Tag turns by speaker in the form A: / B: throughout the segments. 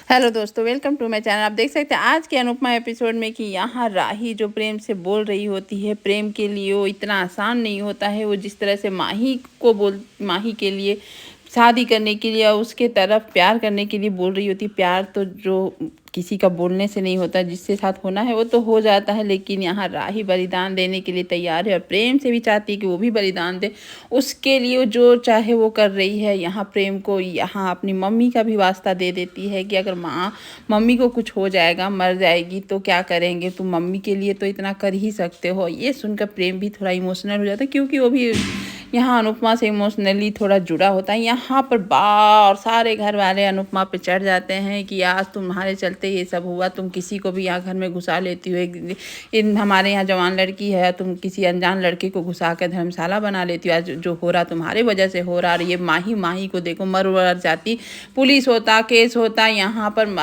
A: Hello दोस्तों, welcome to my channel. आप देख सकते हैं आज के अनुपमा एपिसोड में कि यहाँ राही जो प्रेम से बोल रही होती है, प्रेम के लिए वो इतना आसान नहीं होता है। वो जिस तरह से माही के लिए शादी करने के लिए और उसके तरफ प्यार करने के लिए बोल रही होती है। प्यार तो जो किसी का बोलने से नहीं होता, जिससे साथ होना है वो तो हो जाता है, लेकिन यहाँ राही बलिदान देने के लिए तैयार है और प्रेम से भी चाहती है कि वो भी बलिदान दे। उसके लिए जो चाहे वो कर रही है। यहाँ प्रेम को यहाँ अपनी मम्मी का भी वास्ता दे देती है कि अगर मम्मी को कुछ हो जाएगा, मर जाएगी तो क्या करेंगे, तुम मम्मी के लिए तो इतना कर ही सकते हो। ये सुनकर प्रेम भी थोड़ा इमोशनल हो जाता है, क्योंकि वो भी यहाँ अनुपमा से इमोशनली थोड़ा जुड़ा होता है। यहाँ पर और सारे घर वाले अनुपमा पे चढ़ जाते हैं कि आज तुम्हारे चलते ये सब हुआ, तुम किसी को भी यहाँ घर में घुसा लेती हो। इन हमारे यहाँ जवान लड़की है, तुम किसी अनजान लड़के को घुसा कर धर्मशाला बना लेती हो। आज जो हो रहा तुम्हारे वजह से हो रहा। और ये माही को देखो, मर जाती, पुलिस होता, केस होता। यहाँ पर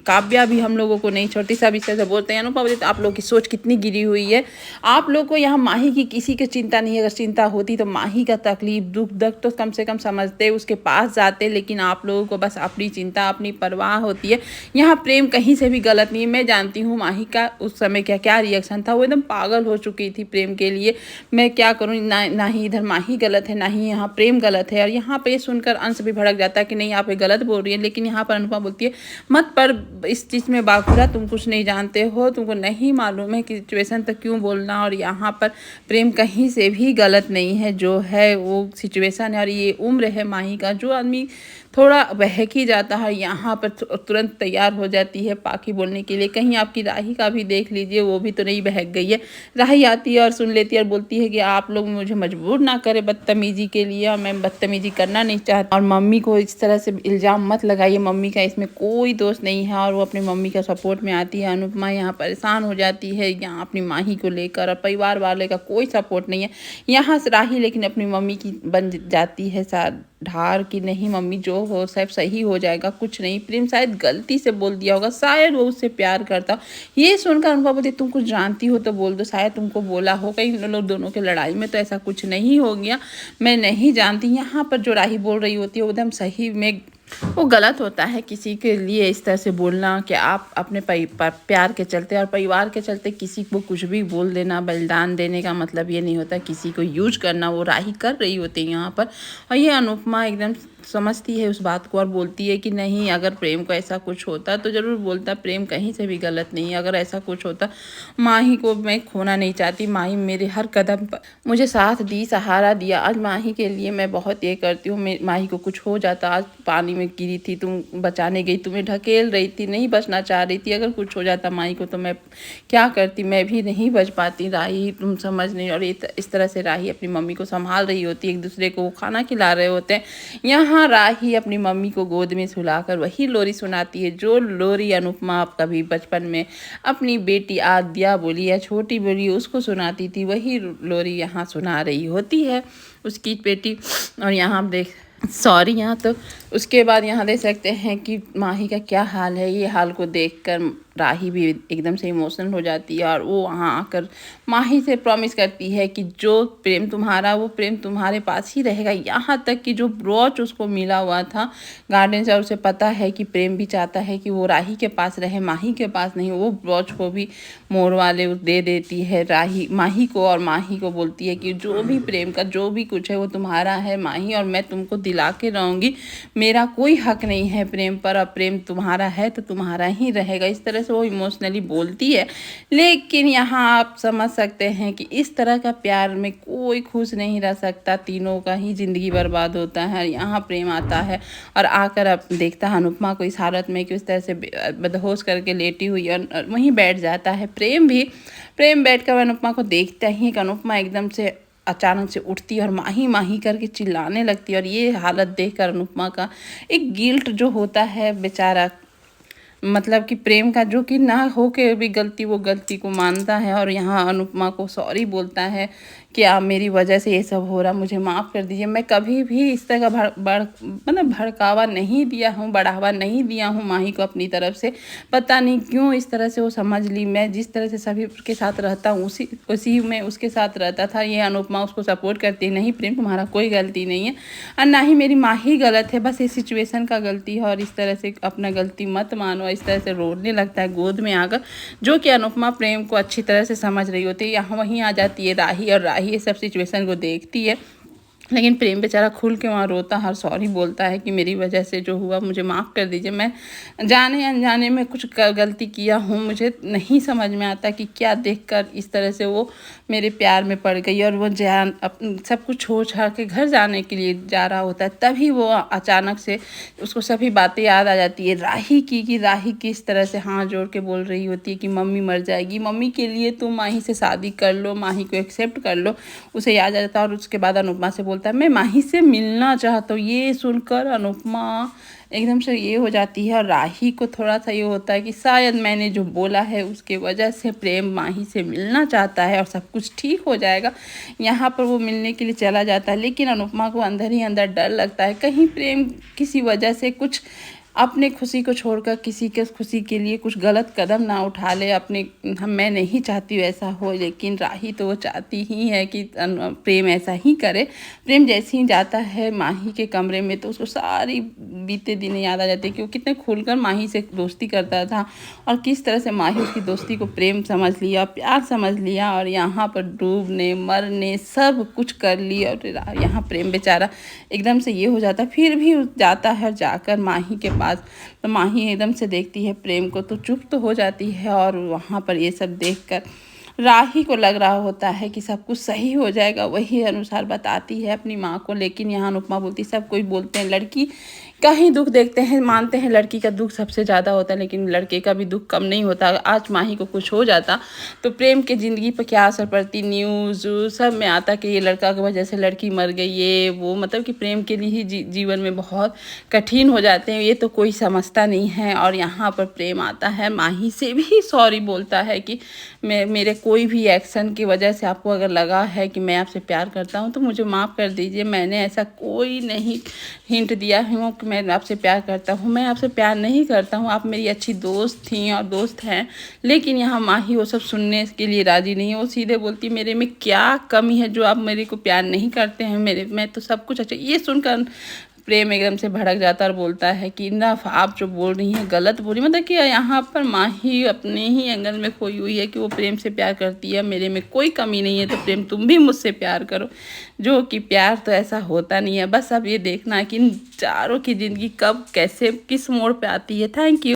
A: काव्या भी हम लोगों को नहीं छोड़ती, सब इस तरह से बोलते हैं। अनुपमा बोलती, आप लोग की सोच कितनी गिरी हुई है। आप लोग को यहाँ माही की किसी की चिंता नहीं है। अगर चिंता होती तो माही का तकलीफ दुख दर्द तो कम से कम समझते, उसके पास जाते। लेकिन आप लोगों को बस अपनी चिंता, अपनी परवाह होती है। यहाँ प्रेम कहीं से भी गलत नहीं है। मैं जानती हूँ माही का उस समय क्या क्या रिएक्शन था। वो एकदम पागल हो चुकी थी प्रेम के लिए। मैं क्या करूँ, ना ही इधर माही गलत है, ना ही यहाँ प्रेम गलत है। और यहाँ पे सुनकर अंश भी भड़क जाता है कि नहीं, आप ये गलत बोल रही है। लेकिन यहाँ पर अनुपमा बोलती है, मत पर इस चीज़ में बाखुरा, तुम कुछ नहीं जानते हो, तुमको नहीं मालूम है कि सिचुएशन तक क्यों बोलना। और यहाँ पर प्रेम कहीं से भी गलत नहीं है, जो है वो सिचुएशन है। और ये उम्र है माही का, जो आदमी थोड़ा बहक ही जाता है यहाँ पर तुरंत तैयार हो जाती है पाखी बोलने के लिए। कहीं आपकी राही का भी देख लीजिए, वो भी तो नहीं बहक गई है। राही आती है और सुन लेती है और बोलती है कि आप लोग मुझे मजबूर ना करें बदतमीजी के लिए, और मैं बदतमीजी करना नहीं चाहती। और मम्मी को इस तरह से इल्ज़ाम मत लगाइए, मम्मी का इसमें कोई दोष नहीं है। और वो अपनी मम्मी का सपोर्ट में आती है। अनुपमा यहाँ परेशान हो जाती है यहाँ अपनी माही को लेकर, और परिवार वाले का कोई सपोर्ट नहीं है यहाँ से। राही लेकिन अपनी मम्मी की बन जाती है साथ ढार की, नहीं मम्मी जो हो सब सही हो जाएगा, कुछ नहीं। प्रेम शायद गलती से बोल दिया होगा, शायद वो उससे प्यार करता। ये सुनकर उनको बोलती, तुम कुछ जानती हो तो बोल दो, शायद तुमको बोला हो। कहीं इन लोग दोनों की लड़ाई में तो ऐसा कुछ नहीं हो गया, मैं नहीं जानती। यहाँ पर जो राही बोल रही होती है वो एकदम सही में वो गलत होता है किसी के लिए इस तरह से बोलना कि आप अपने प्यार के चलते और परिवार के चलते किसी को कुछ भी बोल देना। बलिदान देने का मतलब ये नहीं होता किसी को यूज करना। वो राही कर रही होती है यहाँ पर। और ये अनुपमा एकदम समझती है उस बात को और बोलती है कि नहीं, अगर प्रेम को ऐसा कुछ होता तो ज़रूर बोलता। प्रेम कहीं से भी गलत नहीं है। अगर ऐसा कुछ होता, माही को मैं खोना नहीं चाहती। माही मेरे हर कदम पर मुझे साथ दी, सहारा दिया। आज माही के लिए मैं बहुत ये करती हूँ। माही को कुछ हो जाता, आज पानी में गिरी थी, तुम बचाने गई, तुम्हें ढकेल रही थी, नहीं बचना चाह रही थी। अगर कुछ हो जाता माही को तो मैं क्या करती, मैं भी नहीं बच पाती। राही तुम समझ नहीं। और इस तरह से राही अपनी मम्मी को संभाल रही होती है, एक दूसरे को खाना खिला रहे होते हैं। यहाँ राही अपनी मम्मी को गोद में सुलाकर वही लोरी सुनाती है, जो लोरी अनुपमा कभी बचपन में अपनी बेटी आद्या बोली या छोटी बोली उसको सुनाती थी, वही लोरी यहाँ सुना रही होती है उसकी बेटी। और यहाँ देख सॉरी, यहाँ तो उसके बाद यहाँ देख सकते हैं कि माही का क्या हाल है। ये हाल को देखकर राही भी एकदम से इमोशनल हो जाती है। और वो वहाँ आकर माही से प्रॉमिस करती है कि जो प्रेम तुम्हारा, वो प्रेम तुम्हारे पास ही रहेगा। यहाँ तक कि जो ब्रोच उसको मिला हुआ था गार्डन से, उसे पता है कि प्रेम भी चाहता है कि वो राही के पास रहे, माही के पास नहीं। वो ब्रोच को भी मोर वाले दे देती है राही माही को। और माही को बोलती है कि जो भी प्रेम का जो भी कुछ है वो तुम्हारा है माही, और मैं तुमको दिला के रहूँगी। मेरा कोई हक नहीं है प्रेम पर, और प्रेम तुम्हारा है तो तुम्हारा ही रहेगा। इस तरह से वो इमोशनली बोलती है। लेकिन यहाँ आप समझ सकते हैं कि इस तरह का प्यार में कोई खुश नहीं रह सकता, तीनों का ही ज़िंदगी बर्बाद होता है। यहाँ प्रेम आता है और आकर अब देखता है अनुपमा को इस हालत में कि उस तरह से बेहोश करके लेटी हुई और वहीं बैठ जाता है। प्रेम बैठकर अनुपमा को देखता ही कि अनुपमा एकदम से अचानक से उठती है और माही माही करके चिल्लाने लगती है। और ये हालत देखकर अनुपमा का एक गिल्ट जो होता है, बेचारा मतलब कि प्रेम का जो कि ना हो के भी गलती वो गलती को मानता है और यहाँ अनुपमा को सॉरी बोलता है कि आप मेरी वजह से ये सब हो रहा, मुझे माफ़ कर दीजिए। मैं कभी भी इस तरह का मतलब भड़कावा नहीं दिया हूँ, बढ़ावा नहीं दिया हूँ माही को अपनी तरफ से। पता नहीं क्यों इस तरह से वो समझ ली। मैं जिस तरह से सभी के साथ रहता हूँ उसी में उसके साथ रहता था। ये अनुपमा उसको सपोर्ट करती नहीं, प्रेम तुम्हारा कोई गलती नहीं है और ना ही मेरी माही गलत है, बस ये सिचुएशन का गलती है और इस तरह से अपना गलती मत मानो। इस तरह से रोने लगता है गोद में आकर, जो कि अनुपमा प्रेम को अच्छी तरह से समझ रही होती है। यहाँ वहीं आ जाती है राही और राही ये सब सिचुएशन को देखती है, लेकिन प्रेम बेचारा खुल के वहाँ रोता है और सॉरी बोलता है कि मेरी वजह से जो हुआ मुझे माफ़ कर दीजिए। मैं जाने अनजाने में कुछ गलती किया हूँ, मुझे नहीं समझ में आता कि क्या देखकर इस तरह से वो मेरे प्यार में पड़ गई और वो सब कुछ छोड़ छाड़ के घर जाने के लिए जा रहा होता है। तभी वो अचानक से उसको सभी बातें याद आ जाती है राही की, कि राही किस तरह से हाथ जोड़ के बोल रही होती है कि मम्मी मर जाएगी, मम्मी के लिए तुम माही से शादी कर लो, माही को एक्सेप्ट कर लो। उसे याद आ जाता है और उसके बाद अनुपमा से बोलता है मैं माही से मिलना चाहता हूँ। ये सुनकर अनुपमा एकदम से ये हो जाती है और राही को थोड़ा सा ये होता है कि शायद मैंने जो बोला है उसके वजह से प्रेम माही से मिलना चाहता है और सब कुछ ठीक हो जाएगा। यहाँ पर वो मिलने के लिए चला जाता है, लेकिन अनुपमा को अंदर ही अंदर डर लगता है कहीं प्रेम किसी वजह से कुछ अपने खुशी को छोड़कर किसी के खुशी के लिए कुछ गलत कदम ना उठा ले। मैं नहीं चाहती हूँ ऐसा हो, लेकिन राही तो वो चाहती ही है कि प्रेम ऐसा ही करे। प्रेम जैसे ही जाता है माही के कमरे में तो उसको सारी बीते दिन याद आ जाती है कि वो कितने खुलकर माही से दोस्ती करता था और किस तरह से माही उसकी दोस्ती को प्रेम समझ लिया, प्यार समझ लिया और यहाँ पर डूबने मरने सब कुछ कर लिया। और यहाँ प्रेम बेचारा एकदम से ये हो जाता, फिर भी जाता है जाकर माही के पास। तो माही एकदम से देखती है प्रेम को तो चुप तो हो जाती है और वहाँ पर ये सब देखकर राही को लग रहा होता है कि सब कुछ सही हो जाएगा, वही अनुसार बताती है अपनी माँ को। लेकिन यहाँ अनुपमा बोलती, सब कोई बोलते हैं लड़की का ही दुख देखते हैं, मानते हैं लड़की का दुख सबसे ज़्यादा होता है, लेकिन लड़के का भी दुख कम नहीं होता। आज माही को कुछ हो जाता तो प्रेम के ज़िंदगी पर क्या असर पड़ती, न्यूज़ सब में आता कि ये लड़का की वजह से लड़की मर गई, ये वो, मतलब कि प्रेम के लिए ही जीवन में बहुत कठिन हो जाते हैं। ये तो कोई समझता नहीं है और यहाँ पर प्रेम आता है माही से भी सॉरी बोलता है कि मेरे कोई भी एक्शन की वजह से आपको अगर लगा है कि मैं आपसे प्यार करता हूँ तो मुझे माफ़ कर दीजिए। मैंने ऐसा कोई नहीं हिंट दिया हूँ कि मैं आपसे प्यार करता हूँ, मैं आपसे प्यार नहीं करता हूँ। आप मेरी अच्छी दोस्त थी और दोस्त हैं। लेकिन यहाँ माही वो सब सुनने के लिए राज़ी नहीं है। वो सीधे बोलती मेरे में क्या कमी है जो आप मेरे को प्यार नहीं करते हैं, मैं तो सब कुछ अच्छा। ये सुनकर प्रेम एकदम से भड़क जाता और बोलता है कि इनफ, आप जो बोल रही हैं गलत बोल रही। मतलब कि यहाँ पर माही अपने ही एंगल में खोई हुई है कि वो प्रेम से प्यार करती है, मेरे में कोई कमी नहीं है तो प्रेम तुम भी मुझसे प्यार करो, जो कि प्यार तो ऐसा होता नहीं है। बस अब ये देखना है कि इन चारों की ज़िंदगी कब कैसे किस मोड़ पे आती है। Thank you.